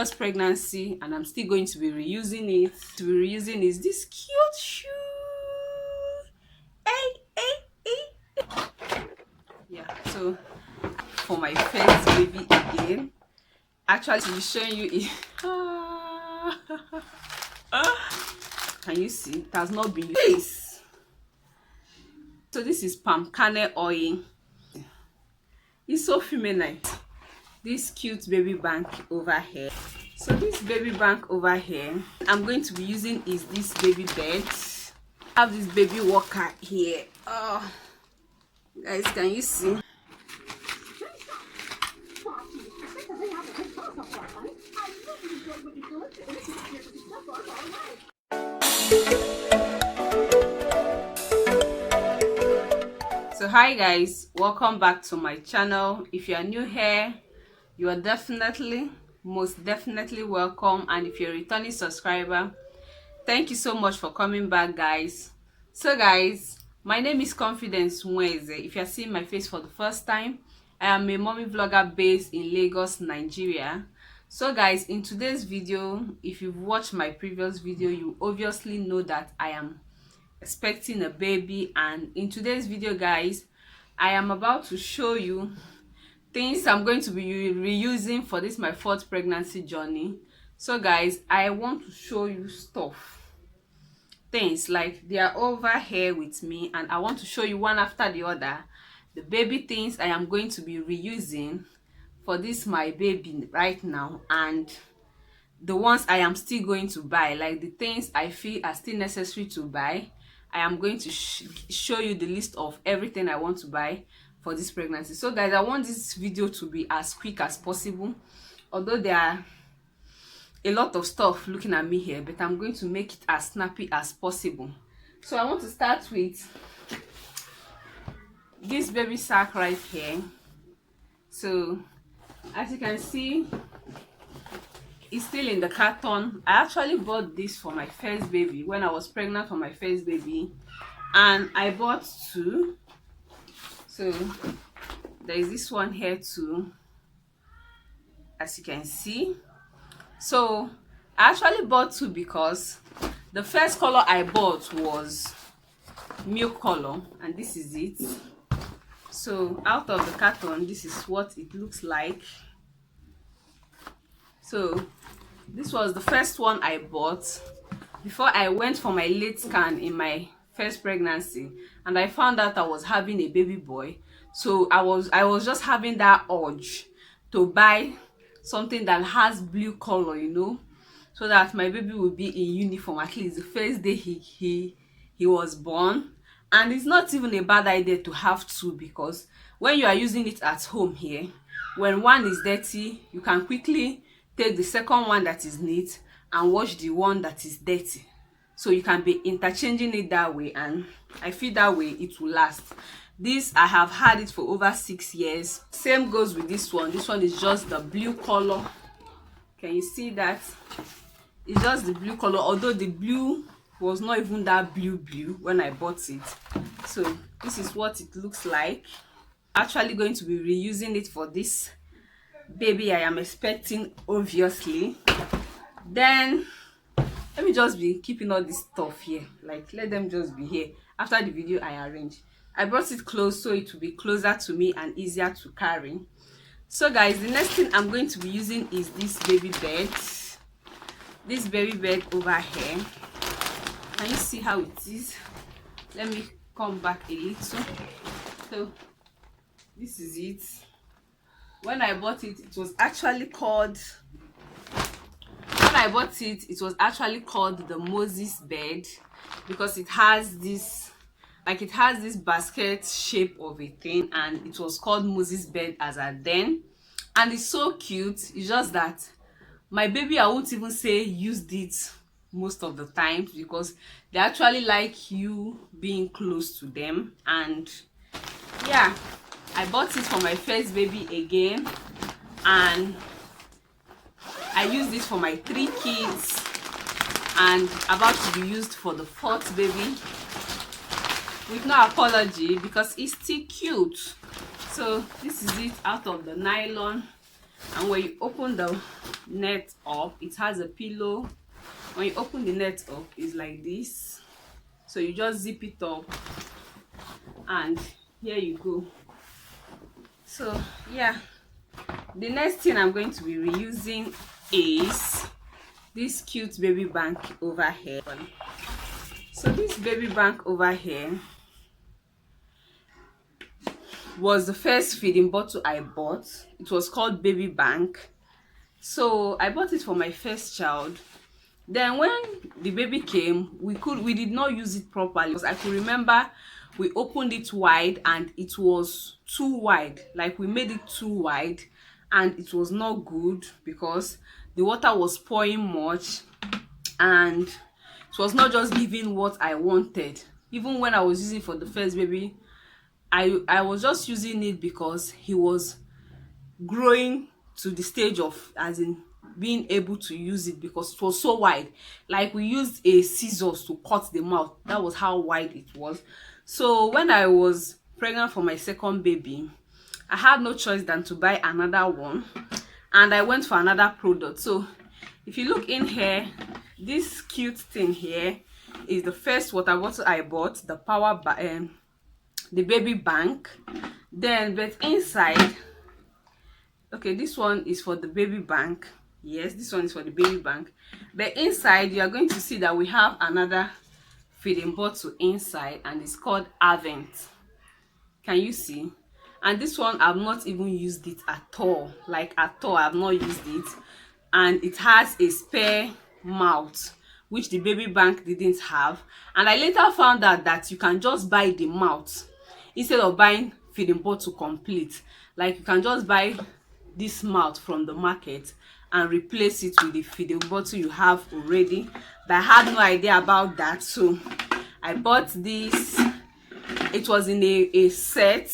first pregnancy, and I'm still going to be reusing it. Is this cute shoe. Yeah, so for my first baby again, actually to be showing you it. Can you see? It has not been used. So this is palm kernel oil. It's so feminine. This cute baby bank over here. So this baby bank over here, I'm going to be using is this baby bed. I have this baby walker here. Oh, guys, can you see? So hi guys, welcome back to my channel. If you are new here, you are most definitely welcome, and if you're a returning subscriber, thank you so much for coming back, guys. So guys, my name is Confidence Nweze. If you're seeing my face for the first time, I am a mommy vlogger based in Lagos, Nigeria. So guys, in today's video, if you've watched my previous video, you obviously know that I am expecting a baby, and in today's video, guys, I am about to show you things I'm going to be reusing for this my fourth pregnancy journey. So guys, I want to show you things like they are over here with me, and I want to show you one after the other the baby things I am going to be reusing for this my baby right now, and the ones I am still going to buy, like the things I feel are still necessary to buy. I am going to show you the list of everything I want to buy for this pregnancy. So guys, I want this video to be as quick as possible, although there are a lot of stuff looking at me here, but I'm going to make it as snappy as possible. So I want to start with this baby sack right here. So as you can see, it's still in the carton. I actually bought this for my first baby when I was pregnant for my first baby, and I bought two. So there is this one here too, as you can see. So I actually bought two because the first color I bought was milk color, and this is it. So out of the carton, this is what it looks like. So this was the first one I bought before I went for my late scan in my first pregnancy, and I found out I was having a baby boy. So I was just having that urge to buy something that has blue color, you know, so that my baby will be in uniform at least the first day he was born. And it's not even a bad idea to have two, because when you are using it at home here, when one is dirty, you can quickly take the second one that is neat and wash the one that is dirty. So you can be interchanging it that way, and I feel that way it will last. This, I have had it for over 6 years. Same goes with this one. This one is just the blue color. Can you see that? It's just the blue color, although the blue was not even that blue when I bought it. So this is what it looks like. Actually going to be reusing it for this baby I am expecting, obviously. Then let me just be keeping all this stuff here, like let them just be here. After the video I arrange, I brought it close so it will be closer to me and easier to carry. So guys, the next thing I'm going to be using is this baby bed. This baby bed over here. Can you see how it is? Let me come back a little. So this is it. When I bought it, it was actually called the Moses bed, because it has this basket shape of a thing, and it was called Moses bed as at then. And it's so cute. It's just that my baby, I won't even say used it most of the time, because they actually like you being close to them. And yeah, I bought it for my first baby again, and I used it for my 3 kids, and about to be used for the 4th baby, with no apology, because it's still cute. So this is it out of the nylon, and when you open the net up. It has a pillow. When you open the net up, it's like this, so you just zip it up and here you go. So yeah, the next thing I'm going to be reusing is this cute baby bank over here. So this baby bank over here was the first feeding bottle I bought. It was called Baby Bank. So I bought it for my first child. Then when the baby came, we did not use it properly, because I could remember we opened it wide and it was too wide. Like, we made it too wide and it was not good because the water was pouring much and it was not just giving what I wanted. Even when I was using it for the first baby, I was just using it because he was growing to the stage of, as in, being able to use it, because it was so wide. Like, we used a scissors to cut the mouth. That was how wide it was. So when I was pregnant for my second baby, I had no choice than to buy another one, and I went for another product. So if you look in here, this cute thing here is the first water bottle I bought, the baby bank. Then, but inside, okay, this one is for the baby bank. Yes, this one is for the baby bank. But inside, you are going to see that we have another feeding bottle inside, and it's called Avent. Can you see? And this one, I've not even used it at all. Like, at all, I've not used it. And it has a spare mouth, which the baby bank didn't have. And I later found out that you can just buy the mouth instead of buying feeding bottle complete. Like, you can just buy this mouth from the market and replace it with the feeding bottle you have already. But I had no idea about that, so I bought this. It was in a set,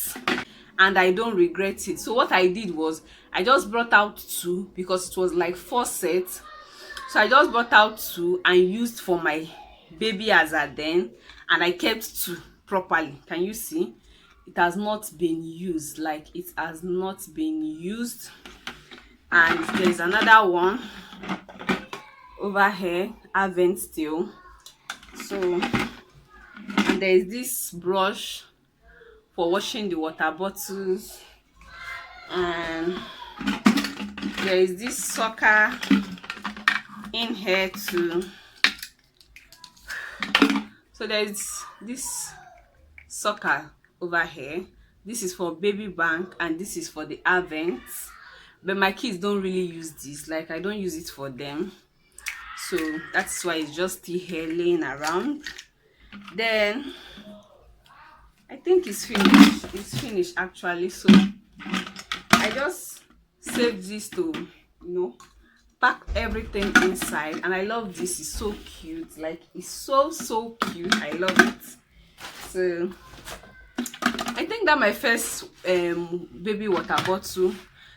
and I don't regret it. So what I did was, I just brought out two, because it was like 4 sets. So I just brought out 2 and used for my baby as at then, and I kept 2 properly. Can you see? It has not been used. Like, it has not been used. And there's another one over here, Avent still. So, and there's this brush for washing the water bottles, and there is this sucker in here too. So there's this sucker over here. This is for baby bank and this is for the Avent. But my kids don't really use this. Like, I don't use it for them, so that's why it's just still here laying around. Then I think it's finished. It's finished actually. So I just saved this to, pack everything inside. And I love this. It's so cute. Like, it's so cute. I love it. So I think that my first baby water bottle,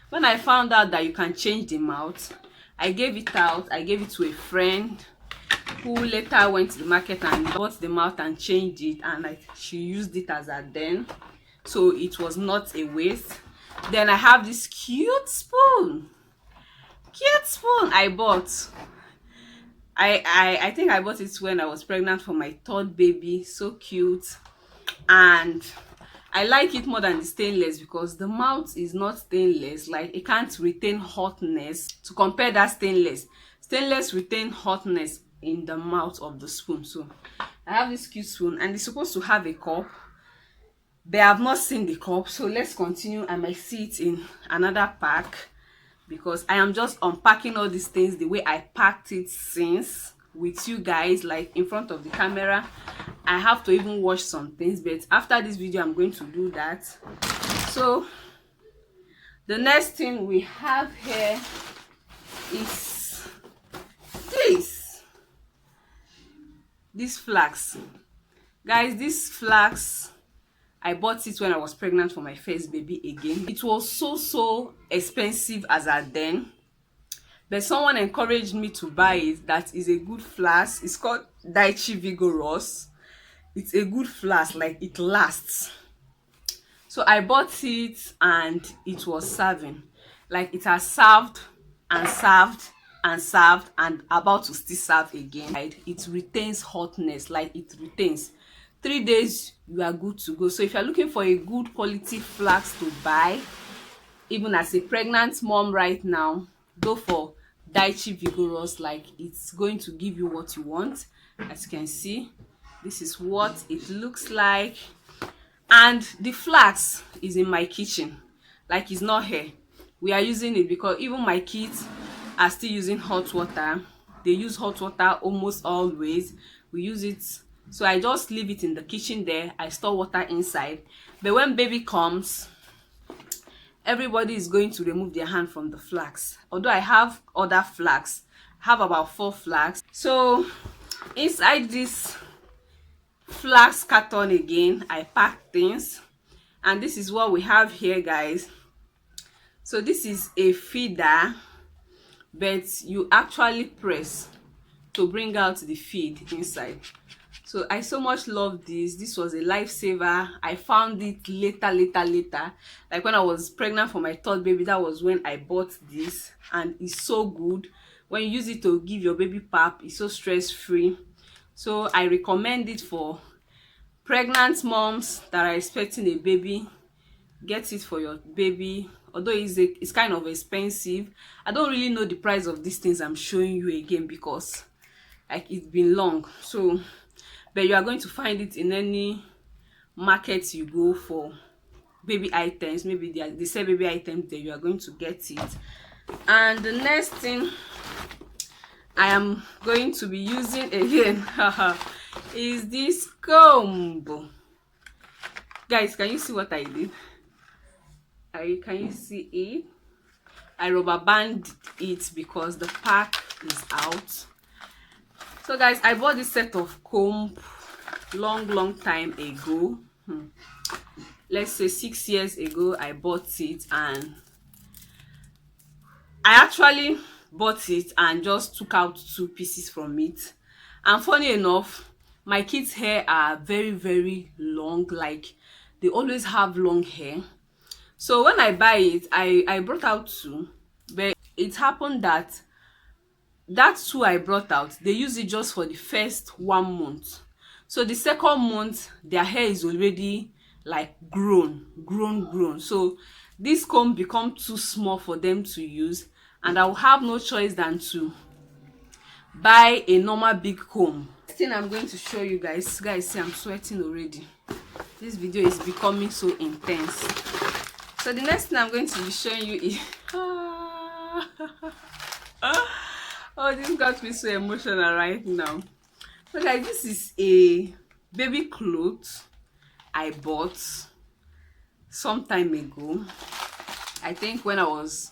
when I found out that you can change the mouth, I gave it out. I gave it to a friend who later went to the market and bought the mouth and changed it, and she used it as a den, so it was not a waste. Then I have this cute spoon I bought. I think I bought it when I was pregnant for my 3rd baby. So cute. And I like it more than the stainless, because the mouth is not stainless. Like, it can't retain hotness to compare that stainless retain hotness in the mouth of the spoon. So I have this cute spoon, and it's supposed to have a cup, but I have not seen the cup. So let's continue. I might see it in another pack, because I am just unpacking all these things the way I packed it since, with you guys, like in front of the camera. I have to even wash some things, but after this video I'm going to do that. So the next thing we have here is this flax. Guys, this flax, I bought it when I was pregnant for my first baby again. It was so expensive as at then, but someone encouraged me to buy it. That is a good flask. It's called Daichi Vigorous. It's a good flask. Like, it lasts. So I bought it and it was serving. Like, it has served and served and served and about to still serve again. It retains hotness, like it retains 3 days. You are good to go. So if you're looking for a good quality flask to buy, even as a pregnant mom right now, go for Daichi Vigorous. Like, it's going to give you what you want. As you can see, this is what it looks like. And the flask is in my kitchen, like it's not here. We are using it because even my kids are still using hot water. They use hot water almost always. We use it, so I just leave it in the kitchen there. I store water inside, but when baby comes, everybody is going to remove their hand from the flask. Although I have other flasks, I have about 4 flasks. So inside this flask carton again, I pack things, and this is what we have here, guys. So this is a feeder, but you actually press to bring out the feed inside. So I so much love this. This was a lifesaver. I found it later, like when I was pregnant for my 3rd baby. That was when I bought this, and it's so good. When you use it to give your baby pap, it's so stress-free. So I recommend it for pregnant moms that are expecting a baby. Get it for your baby. Although it's kind of expensive. I don't really know the price of these things I'm showing you again, because like it's been long. So but you are going to find it in any market you go for baby items. Maybe they sell baby items there, you are going to get it. And the next thing I am going to be using again is this comb. Guys, can you see what I did? Can you see it? I rubber band it because the pack is out. So guys, I bought this set of comb long time ago. Let's say 6 years ago I bought it, and I actually bought it and just took out 2 pieces from it. And funny enough, my kids' hair are very long. Like, they always have long hair. So when I buy it, I brought out 2, but it happened that 2 I brought out, they use it just for the first 1 month. So the second month, their hair is already like grown. So this comb become too small for them to use, and I will have no choice than to buy a normal big comb. The thing I'm going to show you guys, see, I'm sweating already. This video is becoming so intense. So the next thing I'm going to be showing you is oh, this got me so emotional right now. So guys, this is a baby clothes I bought some time ago. I think when I was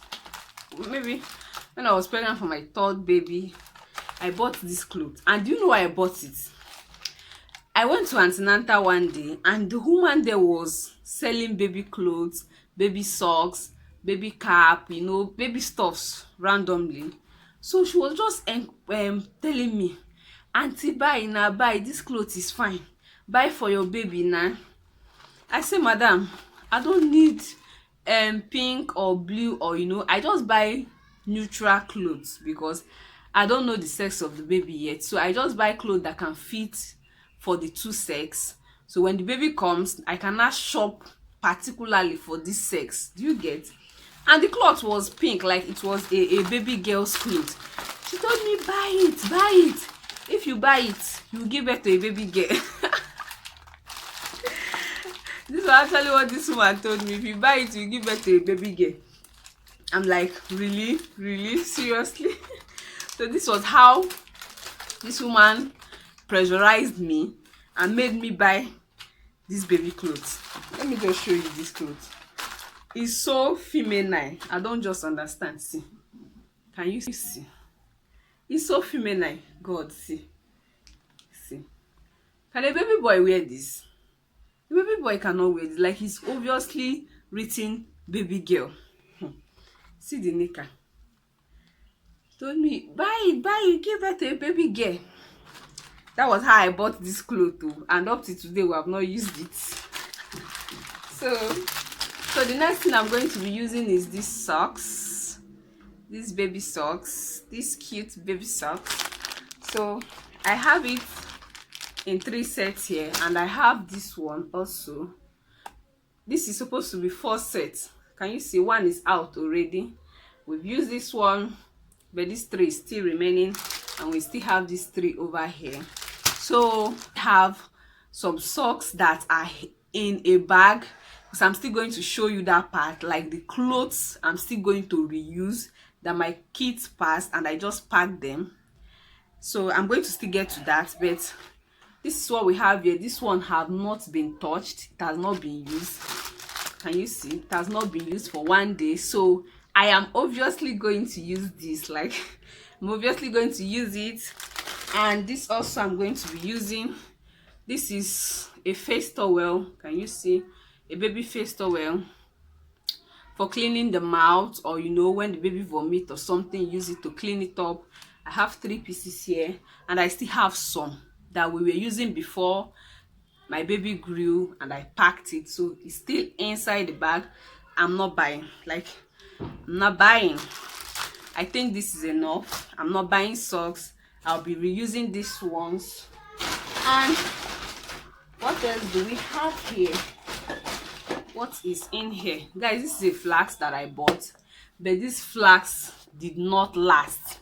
pregnant for my 3rd baby, I bought this clothes. And do you know why I bought it? I went to antenatal one day, and the woman there was selling baby clothes, baby socks, baby cap, you know, baby stuffs randomly. So she was just telling me, "Auntie, buy this clothes is fine. Buy for your baby now." I say, "Madam, I don't need pink or blue, or I just buy neutral clothes because I don't know the sex of the baby yet. So I just buy clothes that can fit for the 2 sex. So when the baby comes, I cannot shop particularly for this sex." Do you get? And the cloth was pink, like it was a baby girl's clothes. She told me, buy it. If you buy it, you give birth to a baby girl. This was actually what this woman told me. If you buy it, you give birth to a baby girl. I'm like, really? Seriously? So this was how this woman pressurized me and made me buy this baby clothes. Let me just show you this clothes. It's so feminine. I don't just understand. See, can you see? It's so feminine. God, see. Can a baby boy wear this? The baby boy cannot wear this. Like, he's obviously written baby girl. See the knicker. Told me, buy it, give birth to a baby girl. That was how I bought this clothes too, and up to today we have not used it. So the next thing I'm going to be using is these socks. these baby socks, these cute baby socks. So I have it in 3 sets here, and I have this one also. This is supposed to be 4 sets. Can you see? One is out already. We've used this one, but this 3 is still remaining, and we still have these 3 over here. So I have some socks that are in a bag, because I'm still going to show you that part. Like the clothes I'm still going to reuse that my kids passed, and I just packed them. So I'm going to still get to that, but this is what we have here. This one have not been touched. It has not been used. Can you see? It has not been used for 1 day. So I am obviously going to use this. Like, I'm obviously going to use it. And this also I'm going to be using. This is a face towel. Can you see? A baby face towel for cleaning the mouth, or you know, when the baby vomit or something, use it to clean it up. I have 3 pieces here, and I still have some that we were using before my baby grew, and I packed it, so it's still inside the bag. I'm not buying. Like, I'm not buying. I think this is enough. I'm not buying socks. I'll be reusing these ones. And what else do we have here? What is in here? Guys, this is a flask that I bought, but this flask did not last.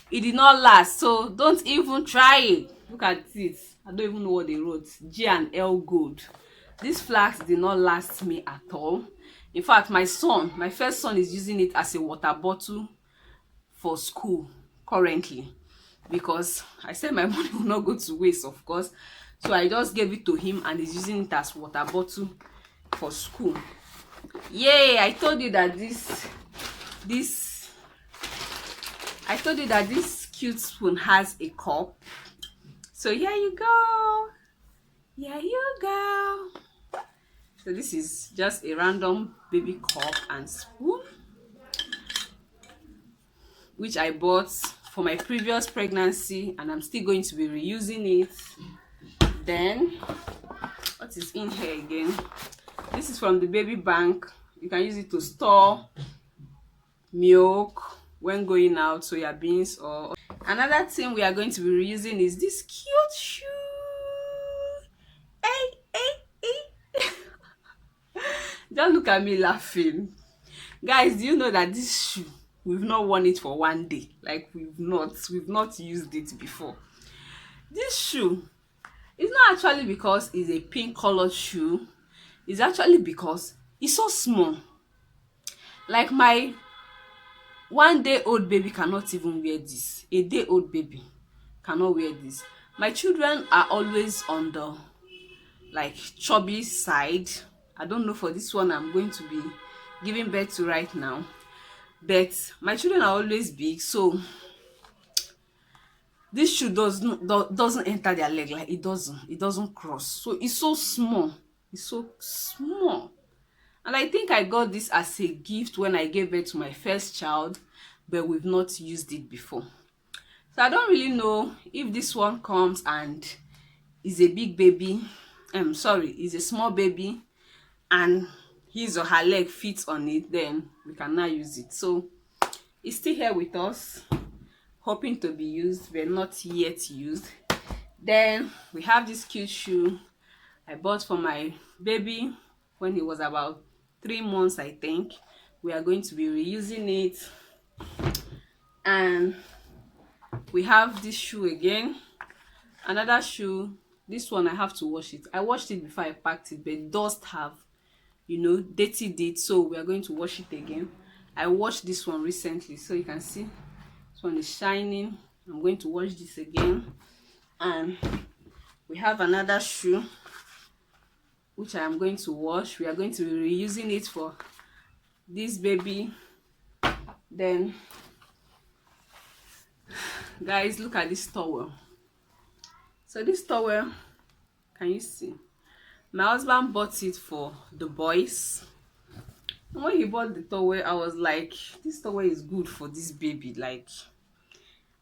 It did not last, so don't even try it. Look at it. I don't even know what they wrote. G and L gold. This flask did not last me at all. In fact, my first son is using it as a water bottle for school currently, because I said my money will not go to waste, of course. So I just gave it to him, and he's using it as water bottle for school. Yay! I told you that this cute spoon has a cup. So here you go. Here you go. So this is just a random baby cup and spoon, which I bought for my previous pregnancy, and I'm still going to be reusing it. Then what is in here again? This is from the baby bank. You can use it to store milk when going out, soya beans. Or another thing we are going to be reusing is this cute shoe. Hey. Just look at me laughing. Guys, do you know that this shoe, we've not worn it for 1 day? Like, we've not used it before. This shoe, it's not actually because it's a pink colored shoe. It's actually because it's so small. Like, my 1-day-old baby cannot even wear this. A day-old baby cannot wear this. My children are always on the like chubby side. I don't know for this one I'm going to be giving birth to right now, but my children are always big, so this shoe doesn't enter their leg. Like, it doesn't cross. So it's so small. It's so small. And I think I got this as a gift when I gave birth to my first child, but we've not used it before. So I don't really know if this one comes and is a big baby. Is a small baby, and his or her leg fits on it, then we can now use it. So it's still here with us, hoping to be used, but not yet used. Then we have this cute shoe I bought for my baby when he was about 3 months, I think. We are going to be reusing it. And we have this shoe again, another shoe. This one I have to wash it. I washed it before I packed it, but dust have, you know, dirtied it, so we are going to wash it again. I washed this one recently, so you can see this one is shining. I'm going to wash this again. And we have another shoe which I am going to wash. We are going to be reusing it for this baby. Then guys, look at this towel. So this towel, can you see? My husband bought it for the boys. And when he bought the towel, I was like, this towel is good for this baby. Like,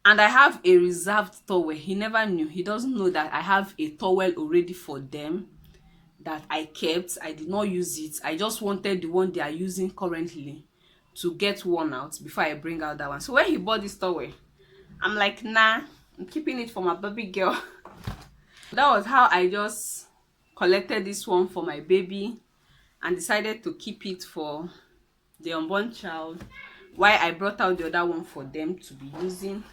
and I have a reserved towel. He never knew. He doesn't know that I have a towel already for them that I kept. I did not use it. I just wanted the one they are using currently to get worn out before I bring out that one. So when he bought this towel, I'm like, nah, I'm keeping it for my baby girl. That was how I just collected this one for my baby and decided to keep it for the unborn child, while I brought out the other one for them to be using.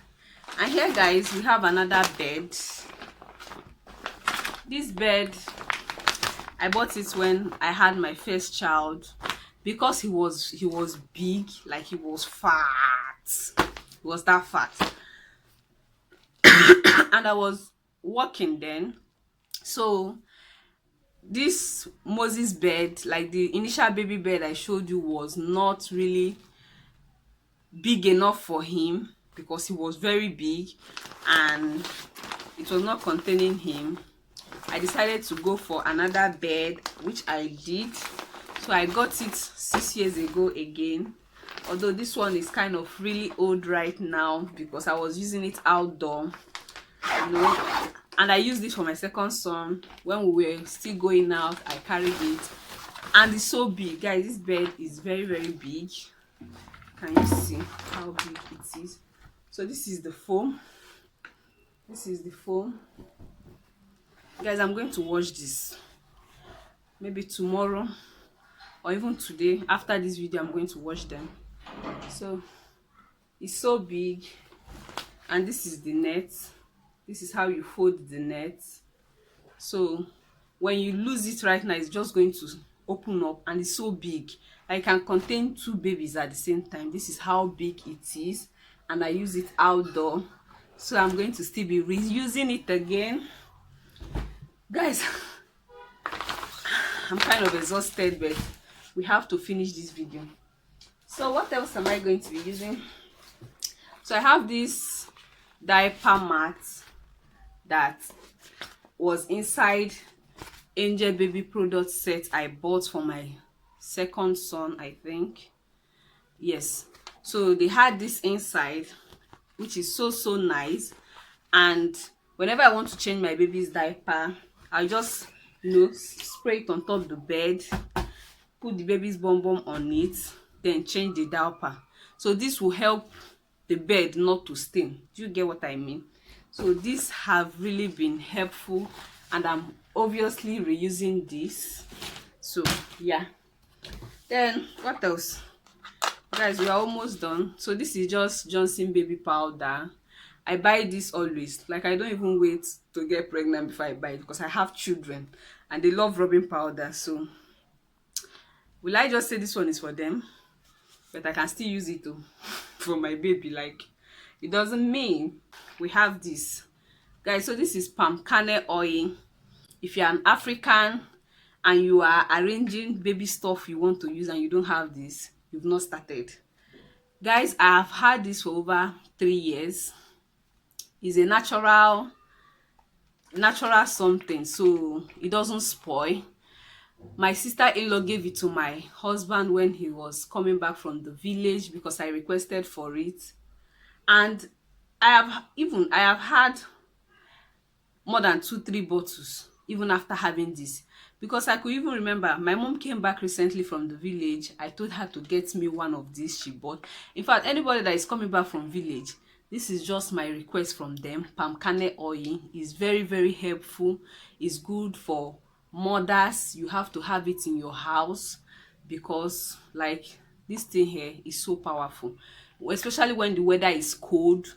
And here, guys, we have another bed. This bed, I bought it when I had my first child because he was big, like he was fat. He was that fat. And I was working then. So this Moses bed, like the initial baby bed I showed you, was not really big enough for him because he was very big and it was not containing him. I decided to go for another bed, which I did. So I got it 6 years ago again, although this one is kind of really old right now because I was using it outdoor, you know. And I used it for my second son when we were still going out. I carried it and it's so big, guys. This bed is very, very big. Can you see how big it is? So this is the foam. This is the foam. Guys, I'm going to wash this maybe tomorrow or even today. After this video, I'm going to wash them. So it's so big. And this is the net. This is how you fold the net. So when you lose it right now, it's just going to open up, and it's so big. I can contain 2 babies at the same time. This is how big it is, and I use it outdoor. So I'm going to still be reusing it again. Guys, I'm kind of exhausted, but we have to finish this video. So what else am I going to be using? So I have this diaper mat that was inside Angel Baby product set I bought for my second son, I think. Yes, so they had this inside, which is so nice. And whenever I want to change my baby's diaper, I just, you know, spray it on top of the bed, put the baby's bum on it, then change the diaper. So this will help the bed not to stain. Do you get what I mean? So these have really been helpful, and I'm obviously reusing this. So yeah. Then what else? Guys, we are almost done. So this is just Johnson baby powder. I buy this always. Like, I don't even wait to get pregnant before I buy it because I have children and they love rubbing powder. So will I just say this one is for them? But I can still use it too for my baby. Like, it doesn't mean. We have this, guys. So this is palm kernel oil. If you're an African and you are arranging baby stuff you want to use and you don't have this, you've not started. Guys, I have had this for over 3 years. It's a natural something, so it doesn't spoil. My sister-in-law gave it to my husband when he was coming back from the village because I requested for it. And I have had more than 2-3 bottles even after having this, because I could even remember my mom came back recently from the village. I told her to get me one of these she bought. In fact, anybody that is coming back from village, this is just my request from them. Palm kernel oil is very helpful. It's good for mothers. You have to have it in your house because, like, this thing here is so powerful, especially when the weather is cold.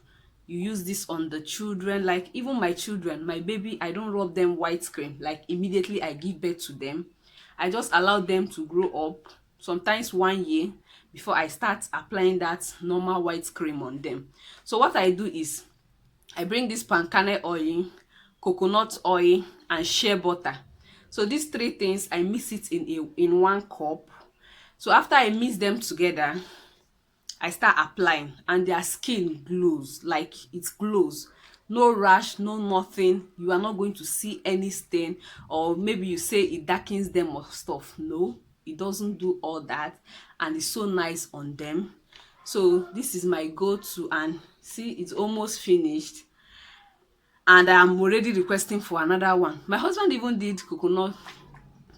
You use this on the children. Like, even my children, my baby, I don't rub them white cream like immediately I give birth to them. I just allow them to grow up, sometimes 1 year, before I start applying that normal white cream on them. So what I do is I bring this palm kernel oil, coconut oil, and shea butter. So these 3 things, I mix it in 1 cup. So after I mix them together, I start applying, and their skin glows. Like, it glows. No rash, no nothing. You are not going to see any stain, or maybe you say it darkens them or stuff. No, it doesn't do all that, and it's so nice on them. So this is my go-to, and see, it's almost finished, and I'm already requesting for another one. My husband even did coconut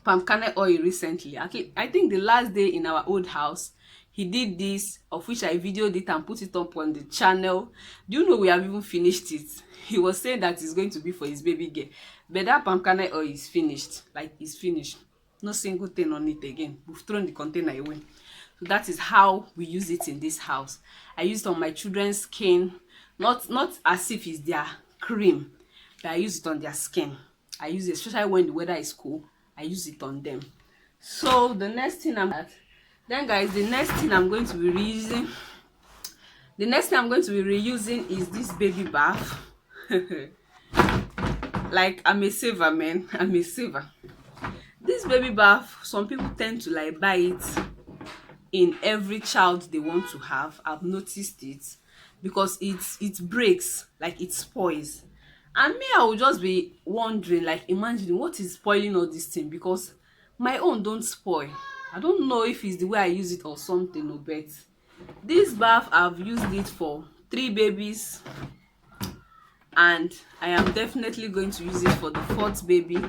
palm kernel oil recently. I think the last day in our old house, he did this, of which I videoed it and put it up on the channel. Do you know we have even finished it? He was saying that it's going to be for his baby girl, but that palm kernel oil is finished. Like, it's finished, no single thing on it again. We've thrown the container away. So that is how we use it in this house. I use it on my children's skin, not as if it's their cream, but I use it on their skin. I use it especially when the weather is cool. I use it on them. So the next thing then guys, the next thing I'm going to be reusing, is this baby bath. Like, I'm a saver, man. I'm a saver. This baby bath, some people tend to like buy it in every child they want to have. I've noticed it because it breaks, like it spoils. And me, I will just be wondering, like, imagining what is spoiling all this thing, because my own don't spoil. I don't know if it's the way I use it or something, no, but this bath, I've used it for 3 babies, and I am definitely going to use it for the 4th baby,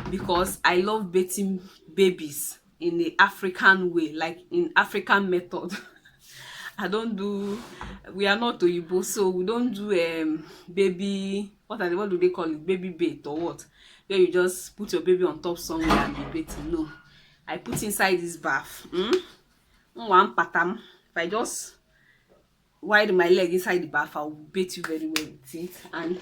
because I love bathing babies in the African way, like in African method. We are not Oyibo, so we don't do baby, what do they call it, baby bait or what, where you just put your baby on top somewhere and be bathing. No, I put inside this bath. One pattern. If I just wide my leg inside the bath, I'll bathe you very well with it. And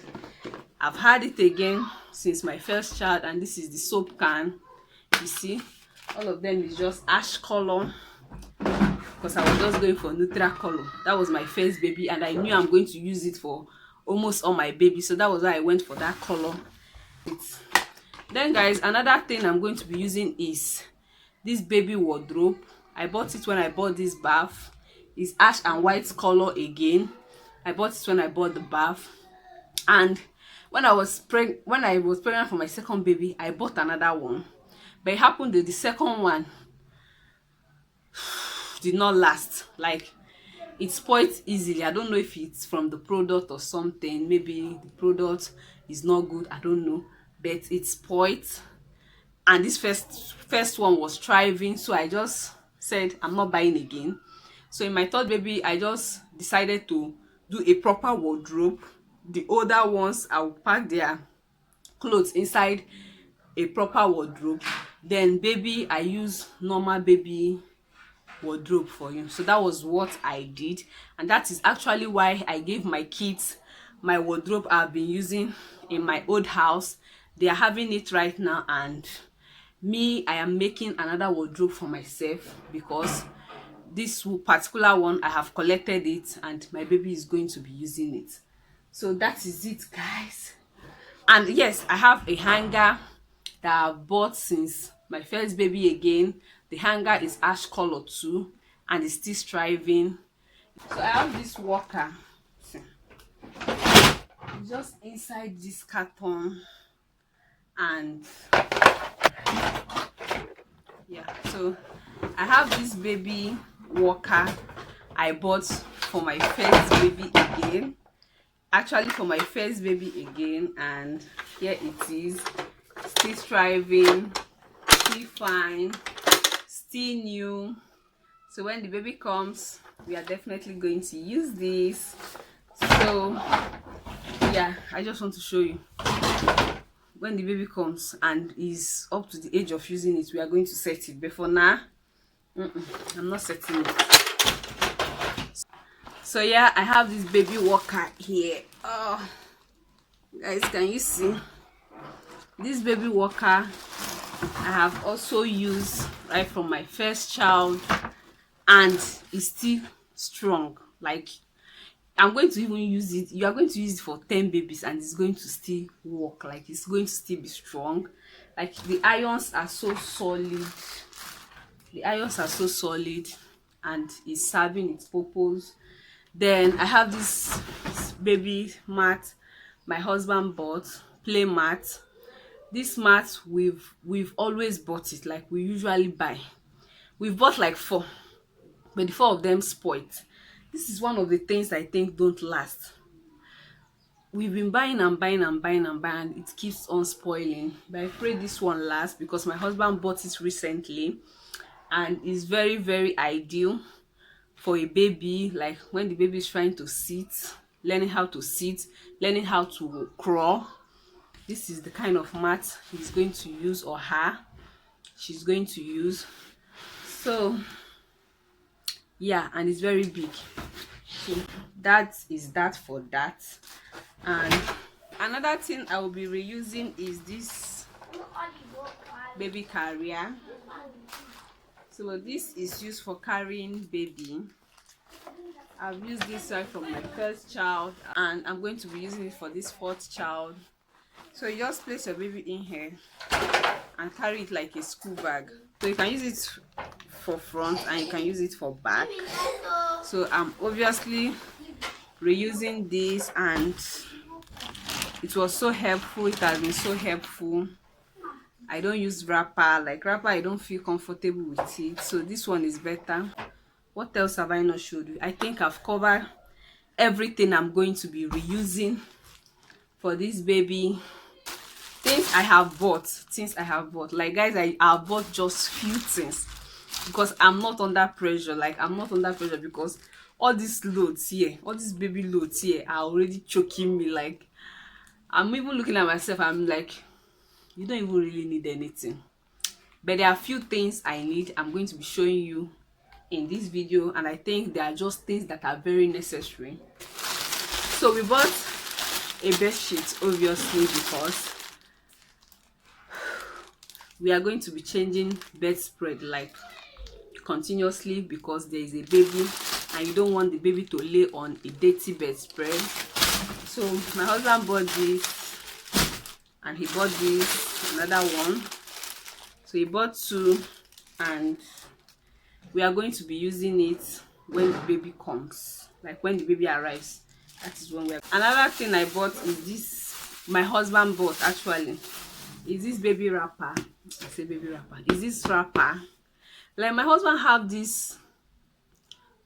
I've had it again since my first child, and this is the soap can. You see, all of them is just ash color, because I was just going for neutral color. That was my first baby, and I knew I'm going to use it for almost all my babies, so that was why I went for that color. Then guys, another thing I'm going to be using is this baby wardrobe. I bought it when I bought this bath. It's ash and white color again. I bought it when I bought the bath, and when I was pregnant for my second baby, I bought another one, but it happened that the second one did not last. Like, it spoiled easily. I don't know if it's from the product or something. Maybe the product is not good, I don't know, but it spoiled. And this first one was thriving, so I just said I'm not buying again. So in my 3rd baby, I just decided to do a proper wardrobe. The older ones, I will pack their clothes inside a proper wardrobe. Then baby, I use normal baby wardrobe for you. So that was what I did, and that is actually why I gave my kids my wardrobe I've been using in my old house. They are having it right now, and me, I am making another wardrobe for myself, because this particular one, I have collected it and my baby is going to be using it. So that is it, guys. And yes, I have a hanger that I've bought since my first baby again. The hanger is ash color too, and it's still thriving. So I have this walker. It's just inside this carton, and yeah, so I have this baby walker I bought for my first baby again. Actually, for my first baby again, and here it is, still thriving, still fine, still new. So when the baby comes, we are definitely going to use this. So yeah, I just want to show you, when the baby comes and is up to the age of using it, we are going to set it. But for now, I'm not setting it. So yeah, I have this baby walker here. Oh guys, can you see this baby walker? I have also used right from my first child, and it's still strong. Like, I'm going to even use it. You are going to use it for 10 babies, and it's going to still work. Like, it's going to still be strong. Like, the irons are so solid. The irons are so solid, and it's serving its purpose. Then I have this baby mat my husband bought, play mat. This mat, we've always bought it. Like, we usually buy. We've bought like 4, but the 4 of them spoiled. This is one of the things I think don't last. We've been buying and buying and buying and buying, and it keeps on spoiling. But I pray this one lasts, because my husband bought it recently, and it's very, very ideal. for a baby, like when the baby is trying to sit, learning how to sit, learning how to crawl. This is the kind of mat he's going to use, or she's going to use. So yeah, and it's very big. So that is that for that. And another thing I will be reusing is this baby carrier. So this is used for carrying baby. I've used this right from my first child, and I'm going to be using it for this fourth child. So you just place your baby in here and carry it like a school bag. So you can use it for front and you can use it for back. So I'm obviously reusing this, and it was so helpful. It has been so helpful. I don't use wrapper. Like wrapper, I don't feel comfortable with it, so this one is better. What else have I not showed you? I think I've covered everything I'm going to be reusing for this baby. Things I have bought, like guys, I have bought just few things because I'm not under pressure. Like I'm not under pressure because all these loads here, all these baby loads here are already choking me. Like I'm even looking at myself, I'm like, you don't even really need anything. But there are a few things I need. I'm going to be showing you in this video, and I think they are just things that are very necessary. So we bought a bed sheet, obviously, because we are going to be changing bedspread like continuously, because there is a baby and you don't want the baby to lay on a dirty bedspread. So my husband bought this, and he bought this, another one. So he bought two, and we are going to be using it when the baby comes, like when the baby arrives. That is when we are. Another thing I bought is this, my husband bought actually, is this baby wrapper. I say baby wrapper. Is this wrapper? Like my husband have this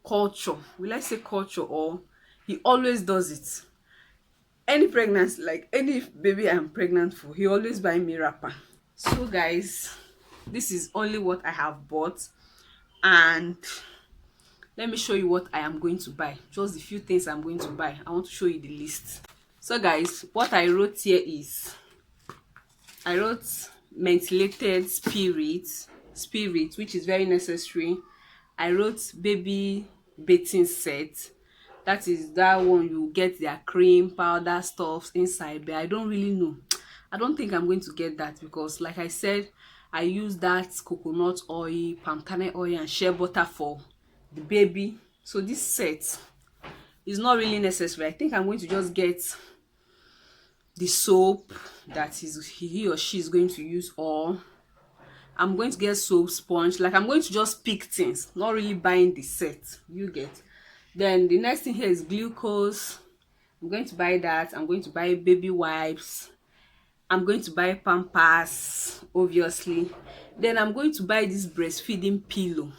culture, will I say culture, or he always does it. Any pregnancy, like any baby I'm pregnant for, he always buy me wrapper. So guys, this is only what I have bought, and let me show you what I am going to buy. Just the few things I'm going to buy. I want to show you the list. So guys, what I wrote here is, I wrote mentholated spirit, which is very necessary. I wrote baby bathing set. That is that one you get their cream powder stuffs inside, but I don't really know. I don't think I'm going to get that because, like I said, I use that coconut oil, palm kernel oil, and shea butter for the baby. So this set is not really necessary. I think I'm going to just get the soap that is he or she is going to use, or I'm going to get soap, sponge. Like I'm going to just pick things, not really buying the set, you get. Then the next thing here is glucose. I'm going to buy that. I'm going to buy baby wipes. I'm going to buy Pampers, obviously. Then I'm going to buy this breastfeeding pillow.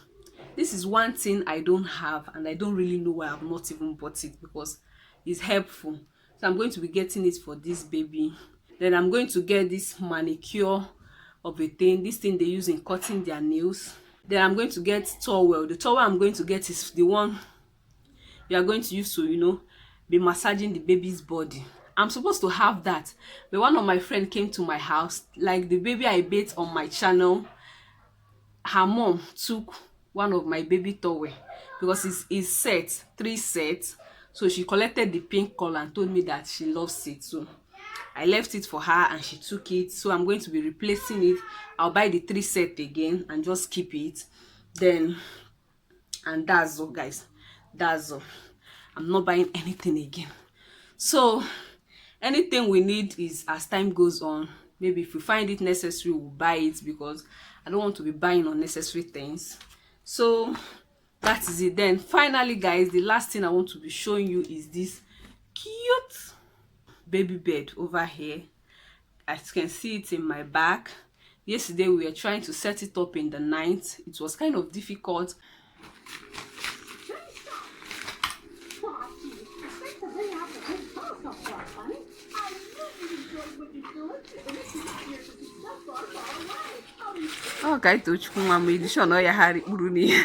This is one thing I don't have, and I don't really know why I've not even bought it, because it's helpful. So I'm going to be getting it for this baby. Then I'm going to get this manicure of a thing, this thing they use in cutting their nails. Then I'm going to get towel. The towel I'm going to get is the one you are going to use to, you know, be massaging the baby's body. I'm supposed to have that, but one of my friends came to my house, like the baby I bathed on my channel, her mom took one of my baby towel because it's set, 3 sets. So she collected the pink color and told me that she loves it. So I left it for her and she took it. So I'm going to be replacing it. I'll buy the 3 set again and just keep it. Then, and that's all, guys. That's all. I'm not buying anything again. So anything we need is, as time goes on, maybe if we find it necessary, we'll buy it, because I don't want to be buying unnecessary things. So that is it. Then finally, guys, the last thing I want to be showing you is this cute baby bed over here. As you can see, it in my back. Yesterday we were trying to set it up in the night. It was kind of difficult. Okay, to chukwu mama edition o ya hari kpuru ni.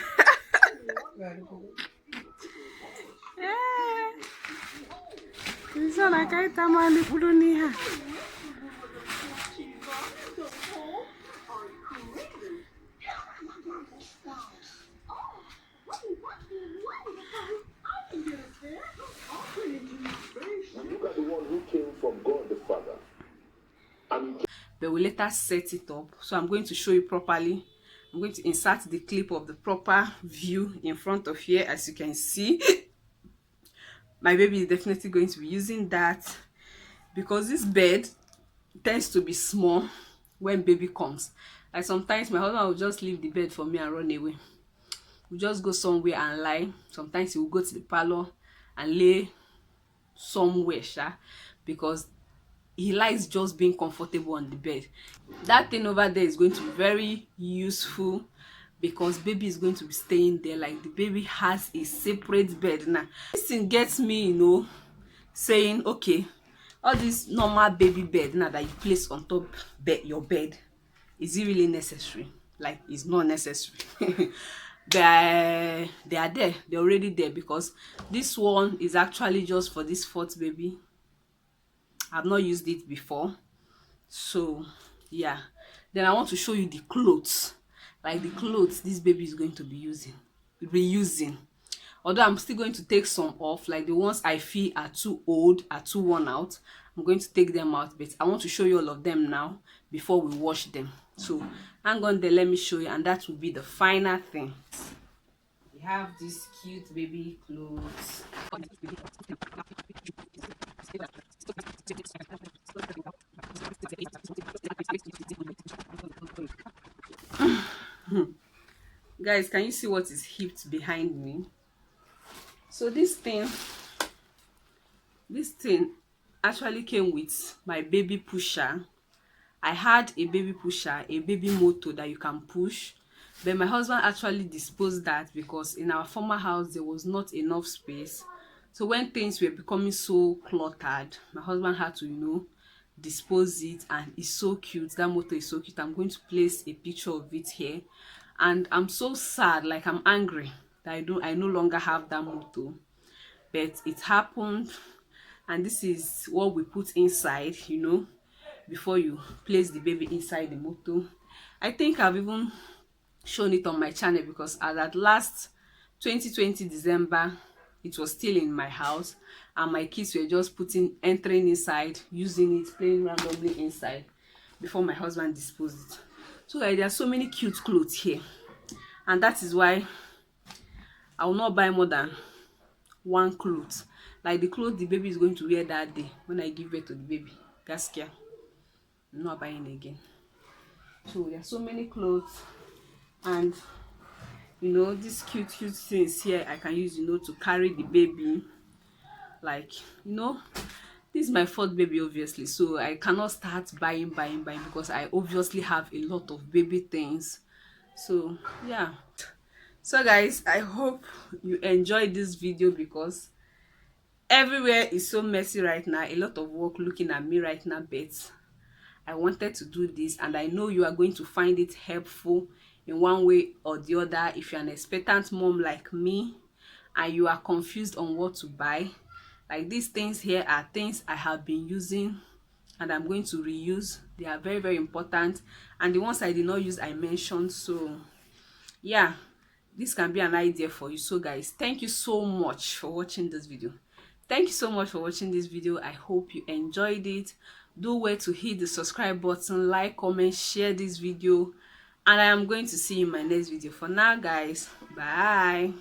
Isa na kaita mali puluniha. Look at the one who came from God the Father. But we later set it up. So I'm going to show you properly. I'm going to insert the clip of the proper view in front of here. As you can see, my baby is definitely going to be using that because this bed tends to be small when baby comes. Like sometimes my husband will just leave the bed for me and run away. We'll just go somewhere and lie. Sometimes he will go to the parlor and lay somewhere, because he likes just being comfortable on the bed. That thing over there is going to be very useful because baby is going to be staying there. Like the baby has a separate bed now. This thing gets me, saying, okay, all this normal baby bed now that you place on top your bed, is it really necessary? Like, it's not necessary. They are there, they're already there, because this one is actually just for this fourth baby. I've not used it before, so yeah. Then I want to show you the clothes, like the clothes this baby is going to be reusing. Although I'm still going to take some off, like the ones I feel are too old, are too worn out, I'm going to take them out. But I want to show you all of them now before we wash them. So hang on there, let me show you, and that will be the final thing. We have these cute baby clothes. Guys, can you see what is heaped behind me? So this thing actually came with my baby pusher. I had a baby pusher, a baby motor that you can push, but my husband actually disposed that because in our former house there was not enough space. So when things were becoming so cluttered, my husband had to dispose it, and it's so cute. That motor is so cute. I'm going to place a picture of it here, and I'm so sad, like I'm angry that I no longer have that motor, but it happened. And this is what we put inside, before you place the baby inside the motor. I think I've even shown it on my channel, because at last 2020 December, it was still in my house, and my kids were just entering inside, using it, playing randomly inside before my husband disposed it. So there are so many cute clothes here, and that is why I will not buy more than one clothes. Like the clothes the baby is going to wear that day when I give birth to the baby, gaskia, I'm not buying again. So there are so many clothes, and these cute things here I can use to carry the baby. Like, this is my fourth baby, obviously, so I cannot start buying because I obviously have a lot of baby things. So yeah. So guys, I hope you enjoyed this video, because everywhere is so messy right now. A lot of work looking at me right now, but I wanted to do this, and I know you are going to find it helpful in one way or the other. If you're an expectant mom like me and you are confused on what to buy, like these things here are things I have been using and I'm going to reuse. They are very, very important, and the ones I did not use I mentioned. So yeah, this can be an idea for you. So guys, thank you so much for watching this video. Thank you so much for watching this video. I hope you enjoyed it. Do well to hit the subscribe button, like, comment, share this video, and I am going to see you in my next video. For now guys, bye.